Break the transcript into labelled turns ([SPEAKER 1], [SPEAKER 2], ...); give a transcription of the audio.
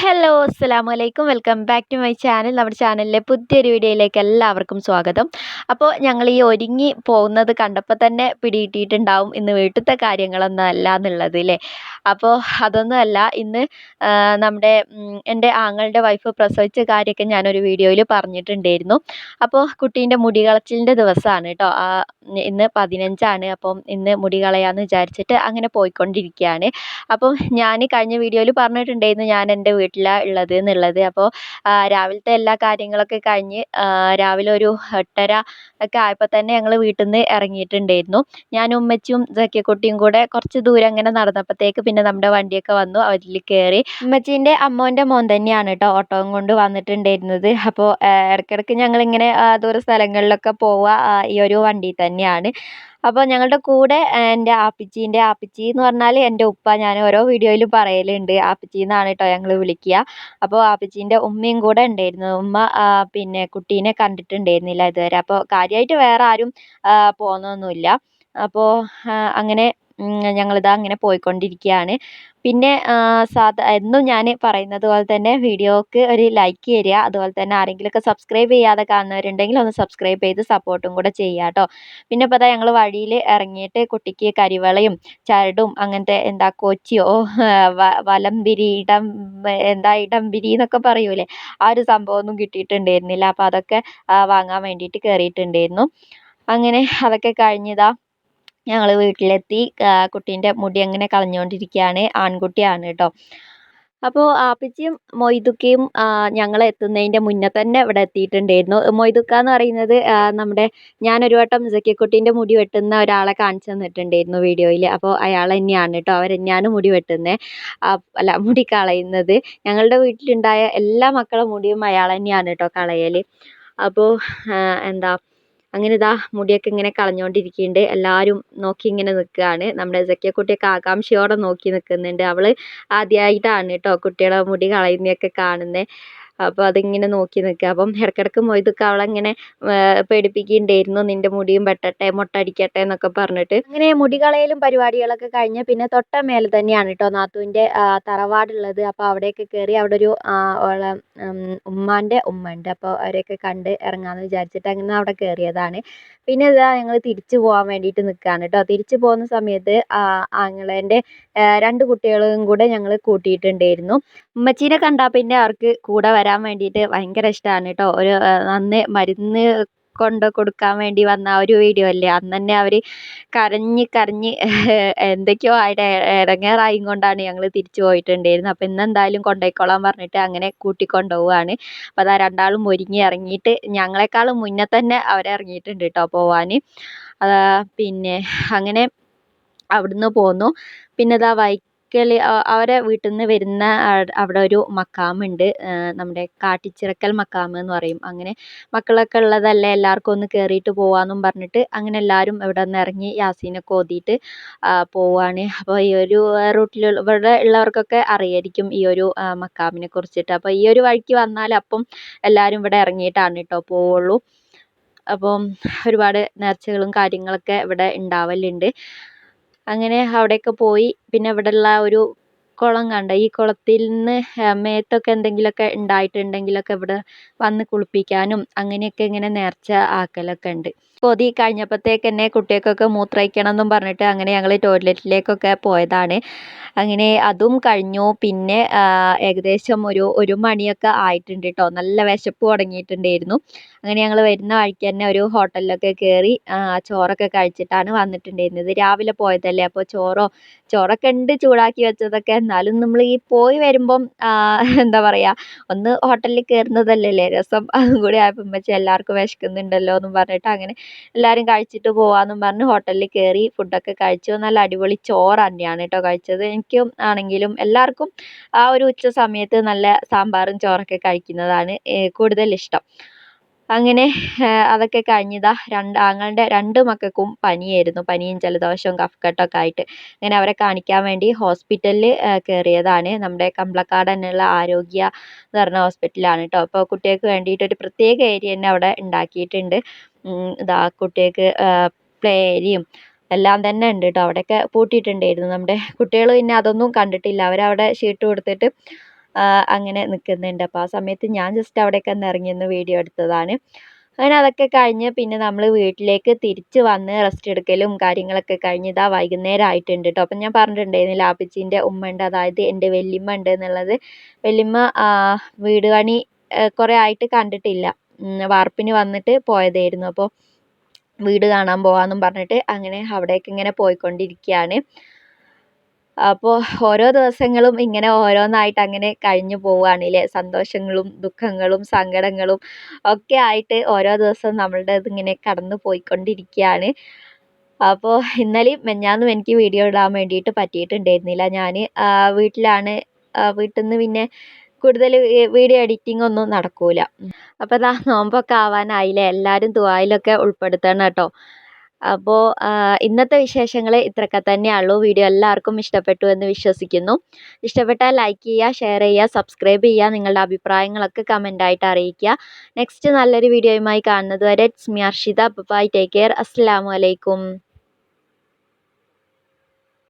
[SPEAKER 1] Hello അസ്സലാമലൈക്കും welcome back to my channel. നമ്മുടെ ചാനലിലെ പുതിയൊരു വീഡിയോയിലേക്ക് എല്ലാവർക്കും സ്വാഗതം. അപ്പോൾ ഞങ്ങൾ ഈ ഒരുങ്ങി പോകുന്നത് കണ്ടപ്പോൾ തന്നെ പിടികിട്ടിയിട്ടുണ്ടാവും ഇന്ന് വീട്ടിലത്തെ കാര്യങ്ങളൊന്നും അല്ല എന്നുള്ളത് അല്ലേ. അപ്പോൾ അതൊന്നുമല്ല, ഇന്ന് നമ്മുടെ എൻ്റെ ആങ്ങളുടെ വൈഫ് പ്രസവിച്ച കാര്യമൊക്കെ ഞാനൊരു വീഡിയോയിൽ പറഞ്ഞിട്ടുണ്ടായിരുന്നു. അപ്പോൾ കുട്ടീൻ്റെ മുടി കളച്ചിലിൻ്റെ ദിവസമാണ് കേട്ടോ. ഇന്ന് 15ആണ്. അപ്പം ഇന്ന് മുടി കളയാമെന്ന് വിചാരിച്ചിട്ട് അങ്ങനെ പോയിക്കൊണ്ടിരിക്കുകയാണ്. അപ്പം ഞാൻ കഴിഞ്ഞ വീഡിയോയിൽ പറഞ്ഞിട്ടുണ്ടായിരുന്നു ഞാൻ എൻ്റെ വീട്ടിലാണ് ഉള്ളത് എന്നുള്ളത്. അപ്പോൾ രാവിലത്തെ എല്ലാ കാര്യങ്ങളൊക്കെ കഴിഞ്ഞ് രാവിലെ ഒരു 8:30 ഒക്കെ ആയപ്പോൾ തന്നെ ഞങ്ങൾ വീട്ടിൽ നിന്ന് ഇറങ്ങിയിട്ടുണ്ടായിരുന്നു. ഞാനും ഉമ്മച്ചിയും സക്കിയക്കുട്ടിയും കൂടെ കുറച്ച് ദൂരം അങ്ങനെ നടന്നപ്പോഴത്തേക്ക് പിന്നെ നമ്മുടെ വണ്ടിയൊക്കെ വന്നു. അതിൽ കയറി. ഉമ്മച്ചീൻ്റെ അമ്മോൻ്റെ മോൻ തന്നെയാണ് കേട്ടോ ഓട്ടോയും കൊണ്ട് വന്നിട്ടുണ്ടായിരുന്നത്. അപ്പോൾ ഇടയ്ക്കിടയ്ക്ക് ഞങ്ങളിങ്ങനെ ദൂര സ്ഥലങ്ങളിലൊക്കെ പോവുക ഈ ഒരു വണ്ടിയിൽ തന്നെയാണ്. അപ്പോൾ ഞങ്ങളുടെ കൂടെ എൻ്റെ ആപ്പച്ചി എന്ന് പറഞ്ഞാൽ എൻ്റെ ഉപ്പ. ഞാൻ ഓരോ വീഡിയോയിലും പറയലുണ്ട് ആപ്പച്ചി എന്നാണ് കേട്ടോ ഞങ്ങൾ വിളിക്കുക. അപ്പോൾ ആപ്പച്ചീൻ്റെ ഉമ്മയും കൂടെ ഉണ്ടായിരുന്നു. ഉമ്മ പിന്നെ കുട്ടീനെ കണ്ടിട്ടുണ്ടായിരുന്നില്ല ഇതുവരെ. അപ്പോൾ കാര്യമായിട്ട് വേറെ ആരും പോകുന്നൊന്നുമില്ല. അപ്പോൾ അങ്ങനെ ഞങ്ങളിതാ അങ്ങനെ പോയിക്കൊണ്ടിരിക്കുകയാണ്. പിന്നെ എന്നും ഞാൻ പറയുന്നത് പോലെ തന്നെ വീഡിയോക്ക് ഒരു ലൈക്ക് തരിക. അതുപോലെ തന്നെ ആരെങ്കിലുമൊക്കെ സബ്സ്ക്രൈബ് ചെയ്യാതെ കാണുന്നവരുണ്ടെങ്കിൽ ഒന്ന് സബ്സ്ക്രൈബ് ചെയ്ത് സപ്പോർട്ടും കൂടെ ചെയ്യുക കേട്ടോ. പിന്നെ ഇപ്പോൾ ഞങ്ങൾ വഴിയിൽ ഇറങ്ങിയിട്ട് കുട്ടിക്ക് കരിവളയും ചരടും അങ്ങനത്തെ എന്താ കൊച്ചിയോ വലംപിരി ഇടംപിരി എന്നൊക്കെ പറയൂലേ, ആ ഒരു സംഭവമൊന്നും കിട്ടിയിട്ടുണ്ടായിരുന്നില്ല. അപ്പോൾ അതൊക്കെ വാങ്ങാൻ വേണ്ടിയിട്ട് കയറിയിട്ടുണ്ടായിരുന്നു. അങ്ങനെ അതൊക്കെ കഴിഞ്ഞതാ ഞങ്ങൾ വീട്ടിലെത്തി. കുട്ടീൻ്റെ മുടി അങ്ങനെ കളഞ്ഞുകൊണ്ടിരിക്കുകയാണ്. ആൺകുട്ടിയാണ് കേട്ടോ. അപ്പോൾ ആപ്പച്ചിയും മൊയ്തുക്കയും ഞങ്ങൾ എത്തുന്നതിൻ്റെ മുന്നേ തന്നെ ഇവിടെ എത്തിയിട്ടുണ്ടായിരുന്നു. മൊയ്തുക്ക എന്ന് പറയുന്നത് നമ്മുടെ ഞാനൊരു വട്ടം സക്കിയക്കുട്ടീൻ്റെ മുടി വെട്ടുന്ന ഒരാളെ കാണിച്ചു തന്നിട്ടുണ്ടായിരുന്നു വീഡിയോയിൽ. അപ്പോൾ അയാൾ തന്നെയാണ് കേട്ടോ. അവർ തന്നെയാണ് മുടി വെട്ടുന്നത്, അല്ല മുടി കളയുന്നത്. ഞങ്ങളുടെ വീട്ടിലുണ്ടായ എല്ലാ മക്കളുടെ മുടിയും അയാൾ തന്നെയാണ് കേട്ടോ കളയൽ. അപ്പോൾ എന്താ അങ്ങനെ ഇതാ മുടിയൊക്കെ ഇങ്ങനെ കളഞ്ഞുകൊണ്ടിരിക്കുന്നുണ്ട്. എല്ലാവരും നോക്കി ഇങ്ങനെ നിൽക്കുകയാണ്. നമ്മുടെ സക്കിയക്കുട്ടിയൊക്കെ ആകാംക്ഷയോടെ നോക്കി നിൽക്കുന്നുണ്ട്. അവൾ ആദ്യമായിട്ടാണ് കേട്ടോ കുട്ടികളെ മുടി കളയുന്നതൊക്കെ കാണുന്നത്. അപ്പോൾ അതിങ്ങനെ നോക്കി നിൽക്കുക. അപ്പം ഇടയ്ക്കിടയ്ക്ക് മൊയ്തുക്ക അവളെങ്ങനെ പേടിപ്പിക്കുന്നുണ്ടായിരുന്നു, നിൻ്റെ മുടിയും വെട്ടട്ടെ മൊട്ടടിക്കട്ടെ എന്നൊക്കെ പറഞ്ഞിട്ട്. അങ്ങനെ മുടി കളയലും പരിപാടികളൊക്കെ കഴിഞ്ഞ് പിന്നെ തൊട്ട മേലെ തന്നെയാണ് കേട്ടോ നാത്തൂൻ്റെ തറവാടുള്ളത്. അപ്പോൾ അവിടെയൊക്കെ കയറി അവിടെ ഒരു ഓളെ ഉമ്മാൻ്റെ ഉമ്മ ഉണ്ട്. അപ്പോൾ അവരെയൊക്കെ കണ്ട് ഇറങ്ങാമെന്ന് വിചാരിച്ചിട്ട് അങ്ങനെ അവിടെ കയറിയതാണ്. പിന്നെ ഇതാ ഞങ്ങൾ തിരിച്ചു പോകാൻ വേണ്ടിയിട്ട് നിൽക്കുകയാണ് കേട്ടോ. തിരിച്ചു പോകുന്ന സമയത്ത് ആങ്ങളേൻ്റെ 2 കുട്ടികളും കൂടെ ഞങ്ങൾ കൂട്ടിയിട്ടുണ്ടായിരുന്നു. ഉമ്മച്ചീനെ കണ്ടാൽ പിന്നെ അവർക്ക് കൂടെ വരാൻ വേണ്ടിയിട്ട് ഭയങ്കര ഇഷ്ടമാണ് കേട്ടോ. ഒരു അന്ന് മരുന്ന് കൊണ്ട് കൊടുക്കാൻ വേണ്ടി വന്ന ആ ഒരു വീഡിയോ അല്ലേ, അന്ന് തന്നെ അവർ കരഞ്ഞ് കരഞ്ഞ് എന്തൊക്കെയോ ആയിട്ട് ഇടങ്ങേറായും കൊണ്ടാണ് ഞങ്ങൾ തിരിച്ചു പോയിട്ടുണ്ടായിരുന്നത്. അപ്പോൾ ഇന്നെന്തായാലും കൊണ്ടുപോയിക്കോളാൻ പറഞ്ഞിട്ട് അങ്ങനെ കൂട്ടിക്കൊണ്ടുപോവുകയാണ്. അപ്പോൾ അതാ രണ്ടാളും ഒരുങ്ങി ഇറങ്ങിയിട്ട് ഞങ്ങളെക്കാളും മുന്നേ തന്നെ അവരിറങ്ങിയിട്ടുണ്ട് കേട്ടോ പോവാൻ. പിന്നെ അങ്ങനെ അവിടുന്ന് പോന്നു. പിന്നെ ഇതാ അവരെ വീട്ടിൽ നിന്ന് വരുന്ന അവിടെ ഒരു മക്കാമുണ്ട്, നമ്മുടെ കാട്ടിച്ചിറക്കൽ മക്കാമ് എന്ന് പറയും. അങ്ങനെ മക്കളൊക്കെ ഉള്ളതല്ലേ എല്ലാവർക്കും ഒന്ന് കയറിയിട്ട് പോവാമെന്നും പറഞ്ഞിട്ട് അങ്ങനെ എല്ലാവരും ഇവിടെ നിന്ന് ഇറങ്ങി യാസീനൊക്കെ ഓതിയിട്ട് പോവാണ്. അപ്പോൾ ഈ ഒരു ഇവിടെ ഉള്ളവർക്കൊക്കെ അറിയായിരിക്കും ഈ ഒരു മക്കാമിനെ കുറിച്ചിട്ട്. അപ്പോൾ ഈ ഒരു വഴിക്ക് വന്നാൽ അപ്പം എല്ലാവരും ഇവിടെ ഇറങ്ങിയിട്ടാണ് കേട്ടോ പോവുള്ളൂ. അപ്പം ഒരുപാട് നേർച്ചകളും കാര്യങ്ങളൊക്കെ ഇവിടെ ഉണ്ടാവലുണ്ട്. അങ്ങനെ അവിടെയൊക്കെ പോയി. പിന്നെ ഇവിടെയുള്ള ഒരു കുളം കണ്ടോ, ഈ കുളത്തിൽ നിന്ന് മേത്തൊക്കെ എന്തെങ്കിലുമൊക്കെ ഉണ്ടായിട്ടുണ്ടെങ്കിലൊക്കെ ഇവിടെ വന്ന് കുളിപ്പിക്കാനും അങ്ങനെയൊക്കെ ഇങ്ങനെ നേർച്ച ആക്കലൊക്കെ ഉണ്ട്. കൊതി കഴിഞ്ഞപ്പോഴത്തേക്ക് തന്നെ കുട്ടികൾക്കൊക്കെ മൂത്രമൊഴിക്കണം എന്നും പറഞ്ഞിട്ട് അങ്ങനെ ഞങ്ങൾ ടോയ്ലറ്റിലേക്കൊക്കെ പോയതാണ്. അങ്ങനെ അതും കഴിഞ്ഞു. പിന്നെ ഏകദേശം ഒരു മണിയൊക്കെ ആയിട്ടുണ്ട് കേട്ടോ. നല്ല വിശപ്പ് തുടങ്ങിയിട്ടുണ്ടായിരുന്നു. അങ്ങനെ ഞങ്ങൾ വരുന്ന വഴിക്ക് തന്നെ ഒരു ഹോട്ടലിലൊക്കെ കയറി ചോറൊക്കെ കഴിച്ചിട്ടാണ് വന്നിട്ടുണ്ടായിരുന്നത്. രാവിലെ പോയതല്ലേ, അപ്പോൾ ചോറൊക്കെ ഉണ്ട് ചൂടാക്കി വെച്ചതൊക്കെ. എന്നാലും നമ്മൾ ഈ പോയി വരുമ്പം എന്താ പറയുക, ഒന്ന് ഹോട്ടലിൽ കയറുന്നതല്ലേ രസം. അതും കൂടി ആയപ്പോൾ ഉമ്മച്ചി എല്ലാവർക്കും വിശക്കുന്നുണ്ടല്ലോ എന്നും പറഞ്ഞിട്ട് അങ്ങനെ എല്ലാവരും കഴിച്ചിട്ട് പോവാമെന്നും പറഞ്ഞ് ഹോട്ടലിൽ കയറി ഫുഡൊക്കെ കഴിച്ചു. നല്ല അടിപൊളി ചോറ് തന്നെയാണ് കേട്ടോ കഴിച്ചത്. എനിക്കും ആണെങ്കിലും എല്ലാവർക്കും ആ ഒരു ഉച്ച സമയത്ത് നല്ല സാമ്പാറും ചോറൊക്കെ കഴിക്കുന്നതാണ് കൂടുതൽ ഇഷ്ടം. അങ്ങനെ അതൊക്കെ കഴിഞ്ഞതാ ആങ്ങളുടെ 2 മക്കൾക്കും പനിയായിരുന്നു. പനിയും ജലദോഷവും കഫക്കെട്ടൊക്കെ ആയിട്ട് അങ്ങനെ അവരെ കാണിക്കാൻ വേണ്ടി ഹോസ്പിറ്റലിൽ കയറിയതാണ്. നമ്മുടെ കമ്പളക്കാട് തന്നെയുള്ള ആരോഗ്യ എന്ന് പറഞ്ഞ ഹോസ്പിറ്റലാണ് കേട്ടോ. അപ്പോൾ കുട്ടികൾക്ക് വേണ്ടിയിട്ട് ഒരു പ്രത്യേക ഏരിയ തന്നെ അവിടെ ഉണ്ടാക്കിയിട്ടുണ്ട്. ഇതാ കുട്ടികൾക്ക് പ്ലേ ഏരിയയും എല്ലാം തന്നെ ഉണ്ട് കേട്ടോ. അവിടെയൊക്കെ പൂട്ടിയിട്ടുണ്ടായിരുന്നു. നമ്മുടെ കുട്ടികൾ പിന്നെ അതൊന്നും കണ്ടിട്ടില്ല. അവരവിടെ ഷീട്ട് കൊടുത്തിട്ട് അങ്ങനെ നിൽക്കുന്നുണ്ട്. അപ്പോൾ ആ സമയത്ത് ഞാൻ ജസ്റ്റ് അവിടേക്ക് ഒന്ന് ഇറങ്ങിയൊന്ന് വീഡിയോ എടുത്തതാണ്. അങ്ങനെ അതൊക്കെ കഴിഞ്ഞ് പിന്നെ നമ്മൾ വീട്ടിലേക്ക് തിരിച്ച് വന്ന് റെസ്റ്റ് എടുക്കലും കാര്യങ്ങളൊക്കെ കഴിഞ്ഞ് ഇതാ വൈകുന്നേരം ആയിട്ടുണ്ട് കേട്ടോ. അപ്പം ഞാൻ പറഞ്ഞിട്ടുണ്ടായിരുന്നില്ല ആപ്പച്ചീൻ്റെ ഉമ്മ ഉണ്ട്, അതായത് എൻ്റെ വല്യമ്മ ഉണ്ട് എന്നുള്ളത്. വല്യമ്മ വീട് പണി കുറേ ആയിട്ട് കണ്ടിട്ടില്ല. വാർപ്പിന് വന്നിട്ട് പോയതായിരുന്നു. അപ്പോൾ വീട് കാണാൻ പോകാമെന്നും പറഞ്ഞിട്ട് അങ്ങനെ അവിടേക്ക് ഇങ്ങനെ പോയിക്കൊണ്ടിരിക്കുകയാണ്. അപ്പോൾ ഓരോ ദിവസങ്ങളും ഇങ്ങനെ ഓരോന്നായിട്ട് അങ്ങനെ കഴിഞ്ഞു പോവുകയാണല്ലേ. സന്തോഷങ്ങളും ദുഃഖങ്ങളും സങ്കടങ്ങളും ഒക്കെ ആയിട്ട് ഓരോ ദിവസവും നമ്മളുടെ ഇതിങ്ങനെ കടന്നു പോയിക്കൊണ്ടിരിക്കുകയാണ്. അപ്പോൾ ഇന്നലെയും മിനിഞ്ഞാന്നും എനിക്ക് വീഡിയോ ഇടാൻ വേണ്ടിയിട്ട് പറ്റിയിട്ടുണ്ടായിരുന്നില്ല. ഞാൻ വീട്ടിലാണ്. വീട്ടിൽ നിന്ന് പിന്നെ കൂടുതൽ വീഡിയോ എഡിറ്റിംഗ് ഒന്നും നടക്കൂല. അപ്പോൾ ഇതാ നോമ്പൊക്കെ ആവാനായില്ലേ. എല്ലാവരും ദുആയിലൊക്കെ ഉൾപ്പെടുത്തണം കേട്ടോ. അപ്പോൾ ഇന്നത്തെ വിശേഷങ്ങൾ ഇത്രയൊക്കെ തന്നെയുള്ളൂ. വീഡിയോ എല്ലാവർക്കും ഇഷ്ടപ്പെട്ടു എന്ന് വിശ്വസിക്കുന്നു. ഇഷ്ടപ്പെട്ടാൽ ലൈക്ക് ചെയ്യുക, ഷെയർ ചെയ്യുക, സബ്സ്ക്രൈബ് ചെയ്യുക. നിങ്ങളുടെ അഭിപ്രായങ്ങളൊക്കെ കമൻ്റായിട്ട് അറിയിക്കുക. നെക്സ്റ്റ് നല്ലൊരു വീഡിയോയുമായി കാണുന്നത് വരെ it's me Arshitha. Bye, take care. അസ്സലാമു അലൈക്കും.